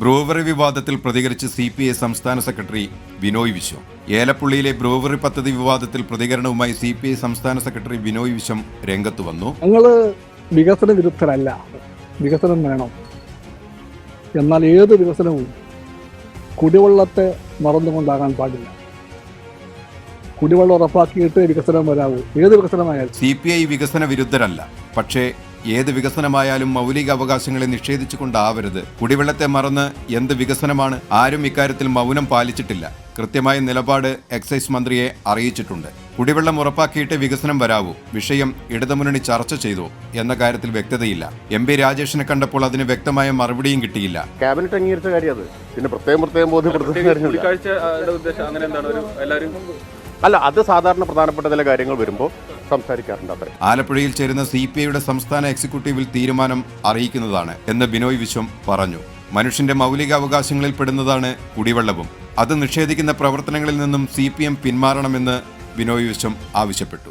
Brewery വിവാദത്തിൽ പ്രതികരിച്ച് CPI സംസ്ഥാന സെക്രട്ടറി ബിനോയ് വിശ്വം. ഏലപ്പുള്ളിയിലെ ബ്രൂവറി പദ്ധതി വിവാദത്തിൽ പ്രതികരണവുമായി CPI സംസ്ഥാന സെക്രട്ടറി ബിനോയ് വിശ്വം രംഗത്ത് വന്നു. ഞങ്ങൾ വികസന വിരുദ്ധരല്ല, വികസനം വേണം. എന്നാൽ ഏത് വികസനവും കുടിവെള്ളത്തെ മറന്നുകൊണ്ടാകാൻ പാടില്ല. കുടിവെള്ളം ഉറപ്പാക്കിയിട്ട് വികസനം വരാവൂ, ഏത് വികസനമായാലും. CPI വികസന വിരുദ്ധരല്ല, പക്ഷേ ഏത് വികസനമായാലും മൗലിക അവകാശങ്ങളെ നിഷേധിച്ചുകൊണ്ടാവരുത്. കുടിവെള്ളത്തെ മറന്ന് എന്ത് വികസനമാണ്? ആരും ഇക്കാര്യത്തിൽ മൗനം പാലിച്ചിട്ടില്ല. കൃത്യമായ നിലപാട് എക്സൈസ് മന്ത്രിയെ അറിയിച്ചിട്ടുണ്ട്. കുടിവെള്ളം ഉറപ്പാക്കിയിട്ട് വികസനം വരാവൂ. വിഷയം ഇടതുമുന്നണി ചർച്ച ചെയ്തു എന്ന കാര്യത്തിൽ വ്യക്തതയില്ല. MP രാജേഷിനെ കണ്ടപ്പോൾ അതിന് വ്യക്തമായ മറുപടിയും കിട്ടിയില്ല. ക്യാബിനറ്റ് അംഗീകരിച്ച കാര്യം അത്, പിന്നെ പ്രത്യേകം ബോധ്യപ്പെടുത്തുന്ന അല്ല, അത് സാധാരണ പ്രധാനപ്പെട്ട ചില കാര്യങ്ങൾ വരുമ്പോൾ സംസാരിക്കാറുണ്ട്. അത്ര ആലപ്പുഴയിൽ ചേരുന്ന CPIയുടെ സംസ്ഥാന എക്സിക്യൂട്ടീവിൽ തീരുമാനം അറിയിക്കുന്നതാണ് എന്ന് ബിനോയ് വിശ്വം പറഞ്ഞു. മനുഷ്യന്റെ മൗലികാവകാശങ്ങളിൽ പെടുന്നതാണ് കുടിവെള്ളവും. അത് നിഷേധിക്കുന്ന പ്രവർത്തനങ്ങളിൽ നിന്നും CPM പിന്മാറണമെന്ന് ബിനോയ് വിശ്വം ആവശ്യപ്പെട്ടു.